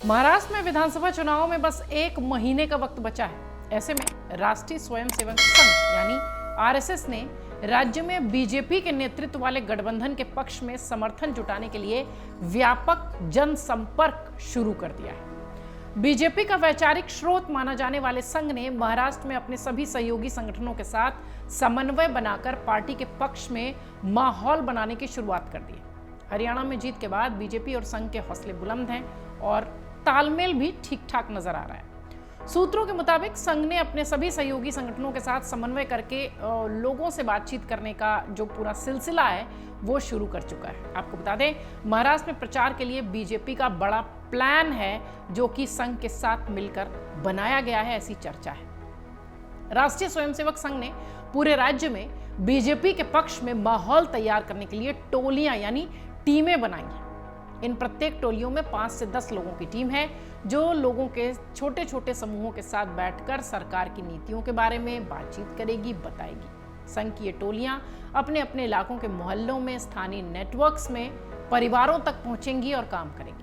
महाराष्ट्र में विधानसभा चुनाव में बस 1 महीने का वक्त बचा है। ऐसे में राष्ट्रीय स्वयंसेवक संघ यानी आरएसएस ने राज्य में बीजेपी के नेतृत्व वाले गठबंधन के पक्ष में समर्थन जुटाने के लिए व्यापक जनसंपर्क शुरू कर दिया है। बीजेपी का वैचारिक स्रोत माना जाने वाले संघ ने महाराष्ट्र में अपने सभी सहयोगी संगठनों के साथ समन्वय बनाकर पार्टी के पक्ष में माहौल बनाने की शुरुआत कर दी है। हरियाणा में जीत के बाद बीजेपी और संघ के हौसले बुलंद हैं और तालमेल भी ठीक ठाक नजर आ रहा है। सूत्रों के मुताबिक संघ ने अपने सभी सहयोगी संगठनों के साथ समन्वय करके लोगों से बातचीत करने का जो पूरा सिलसिला है वो शुरू कर चुका है। आपको बता दें, महाराष्ट्र में प्रचार के लिए बीजेपी का बड़ा प्लान है जो कि संघ के साथ मिलकर बनाया गया है, ऐसी चर्चा है। राष्ट्रीय स्वयंसेवक संघ ने पूरे राज्य में बीजेपी के पक्ष में माहौल तैयार करने के लिए टोलियां यानी टीमें बनाई हैं। इन प्रत्येक टोलियों में 5 से 10 लोगों की टीम है जो लोगों के छोटे छोटे समूहों के साथ बैठकर सरकार की नीतियों के बारे में बातचीत करेगी, बताएगी। संघ की ये टोलियां अपने अपने इलाकों के मोहल्लों में स्थानीय नेटवर्क्स में परिवारों तक पहुंचेंगी और काम करेंगी।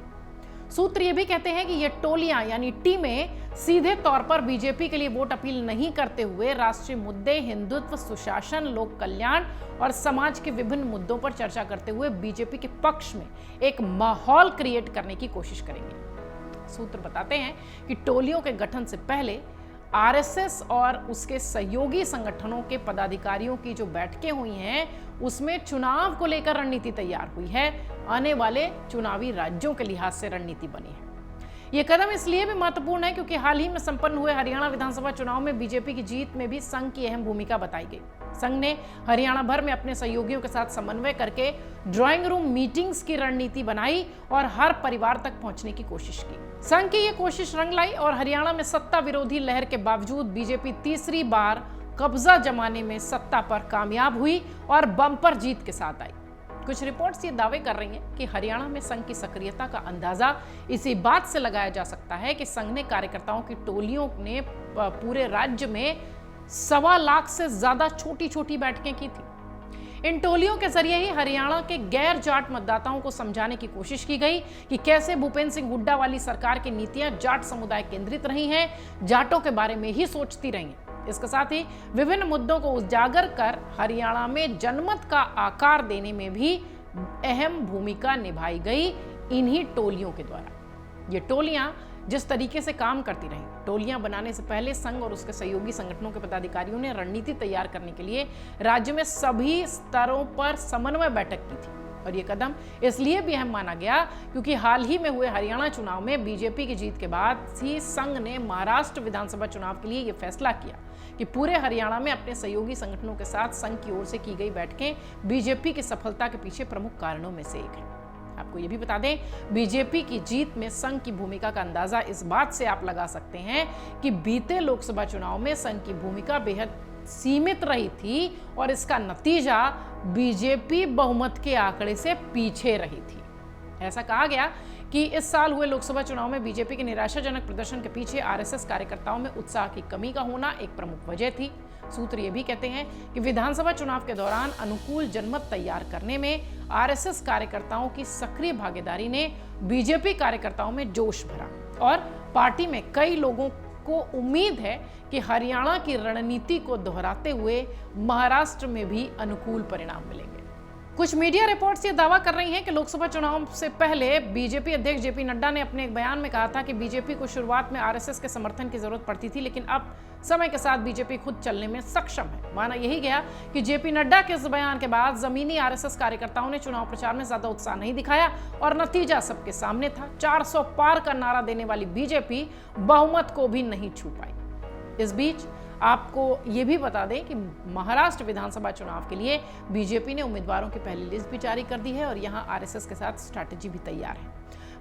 सूत्र ये भी कहते हैं कि ये टोलियां यानी टीमें सीधे तौर पर बीजेपी के लिए वोट अपील नहीं करते हुए राष्ट्रीय मुद्दे, हिंदुत्व, सुशासन, लोक कल्याण और समाज के विभिन्न मुद्दों पर चर्चा करते हुए बीजेपी के पक्ष में एक माहौल क्रिएट करने की कोशिश करेंगे। सूत्र बताते हैं कि टोलियों के गठन से पहले आरएसएस और उसके सहयोगी संगठनों के पदाधिकारियों की जो बैठकें हुई हैं उसमें चुनाव को लेकर रणनीति तैयार हुई है। आने वाले चुनावी राज्यों के लिहाज से रणनीति बनी है। यह कदम इसलिए भी महत्वपूर्ण है क्योंकि हाल ही में संपन्न हुए हरियाणा विधानसभा चुनाव में बीजेपी की जीत में भी संघ की अहम भूमिका बताई गई। संघ ने हरियाणा भर में अपने सहयोगियों के साथ समन्वय करके ड्राइंग रूम मीटिंग्स की रणनीति बनाई और हर परिवार तक पहुंचने की कोशिश की। संघ की यह कोशिश रंग लाई और हरियाणा में सत्ता विरोधी लहर के बावजूद बीजेपी तीसरी बार कब्जा जमाने में सत्ता पर कामयाब हुई और बम्पर जीत के साथ आई। कुछ रिपोर्ट्स ये दावे कर रही हैं कि हरियाणा में संघ की सक्रियता का अंदाजा इसी बात से लगाया जा सकता है कि संघ ने कार्यकर्ताओं की टोलियों ने पूरे राज्य में 1.25 लाख से ज्यादा छोटी छोटी बैठकें की थी। इन टोलियों के जरिए ही हरियाणा के गैर जाट मतदाताओं को समझाने की कोशिश की गई कि कैसे भूपेंद्र सिंह हुड्डा वाली सरकार की नीतियां जाट समुदाय केंद्रित रही हैं, जाटों के बारे में ही सोचती रही हैं। इसके साथ ही विभिन्न मुद्दों को उजागर कर हरियाणा में जनमत का आकार देने में भी अहम भूमिका निभाई गई इन्हीं टोलियों के द्वारा। ये टोलियां जिस तरीके से काम करती रहीं, टोलियां बनाने से पहले संघ और उसके सहयोगी संगठनों के पदाधिकारियों ने रणनीति तैयार करने के लिए राज्य में सभी स्तरों पर समन्वय बैठक की थी। और ये कदम इसलिए भी अहम माना गया क्योंकि हाल ही में हुए हरियाणा चुनाव में बीजेपी की जीत के बाद ही संघ ने महाराष्ट्र विधानसभा चुनाव के लिए यह फैसला किया कि पूरे हरियाणा में अपने सहयोगी संगठनों के साथ संघ की ओर से की गई बैठकें बीजेपी की सफलता के पीछे प्रमुख कारणों में से एक है। आपको ये भी बता दें, बीजेपी की जीत में संघ की भूमिका का अंदाजा इस बात से आप लगा सकते हैं कि बीते लोकसभा चुनाव में संघ की भूमिका बेहद सीमित रही थी और इसका नतीजा बीजेपी बहुमत के आंकड़े से पीछे रही थी। ऐसा कहा गया कि इस साल हुए लोकसभा चुनाव में बीजेपी के निराशाजनक प्रदर्शन के पीछे आरएसएस कार्यकर्ताओं में उत्साह की कमी का होना एक प्रमुख वजह थी। सूत्र ये भी कहते हैं कि विधानसभा चुनाव के दौरान अनुकूल जनमत तैयार करने में आरएसएस कार्यकर्ताओं की सक्रिय भागीदारी ने बीजेपी कार्यकर्ताओं में जोश भरा और पार्टी में कई लोगों को उम्मीद है कि हरियाणा की रणनीति को दोहराते हुए महाराष्ट्र में भी अनुकूल परिणाम मिलेंगे। कुछ मीडिया रिपोर्ट्स ये दावा कर रही हैं कि लोकसभा चुनाव से पहले बीजेपी अध्यक्ष जेपी नड्डा ने अपने एक बयान में कहा था कि बीजेपी को शुरुआत में आरएसएस के समर्थन की जरूरत पड़ती थी, लेकिन अब समय के साथ बीजेपी खुद चलने में सक्षम है। माना यही गया कि जेपी नड्डा के इस बयान के बाद जमीनी आरएसएस कार्यकर्ताओं ने चुनाव प्रचार में ज्यादा उत्साह नहीं दिखाया और नतीजा सबके सामने था। 400 पार का नारा देने वाली बीजेपी बहुमत को भी नहीं छू पाई। इस बीच आपको ये भी बता दें कि महाराष्ट्र विधानसभा चुनाव के लिए बीजेपी ने उम्मीदवारों की पहली लिस्ट भी जारी कर दी है और यहां आरएसएस के साथ स्ट्रैटेजी भी तैयार है।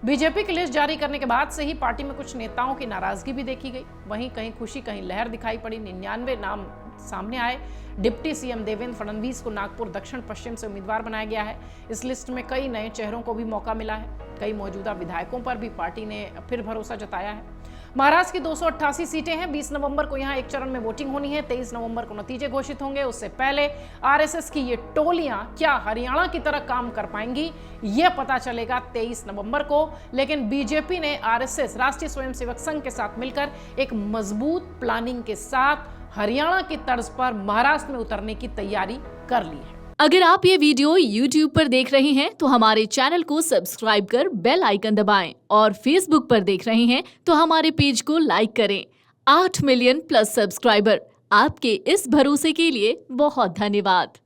बीजेपी की लिस्ट जारी करने के बाद से ही पार्टी में कुछ नेताओं की नाराजगी भी देखी गई। वहीं कहीं खुशी कहीं लहर दिखाई पड़ी। 99 नाम सामने आए। डिप्टी सीएम देवेंद्र फडणवीस को नागपुर दक्षिण पश्चिम से उम्मीदवार बनाया गया है। इस लिस्ट में कई नए चेहरों को भी मौका मिला है। कई मौजूदा विधायकों पर भी पार्टी ने फिर भरोसा जताया है। महाराष्ट्र की 288 सीटें हैं। 20 नवंबर को यहां एक चरण में वोटिंग होनी है। 23 नवंबर को नतीजे घोषित होंगे। उससे पहले आरएसएस की ये टोलियां क्या हरियाणा की तरह काम कर पाएंगी, यह पता चलेगा 23 नवंबर को। लेकिन बीजेपी ने आरएसएस राष्ट्रीय स्वयंसेवक संघ के साथ मिलकर एक मजबूत प्लानिंग के साथ हरियाणा की तर्ज पर महाराष्ट्र में उतरने की तैयारी कर ली है। अगर आप ये वीडियो YouTube पर देख रहे हैं तो हमारे चैनल को सब्सक्राइब कर बेल आइकन दबाएं और Facebook पर देख रहे हैं तो हमारे पेज को लाइक करें। 8 मिलियन प्लस सब्सक्राइबर, आपके इस भरोसे के लिए बहुत धन्यवाद।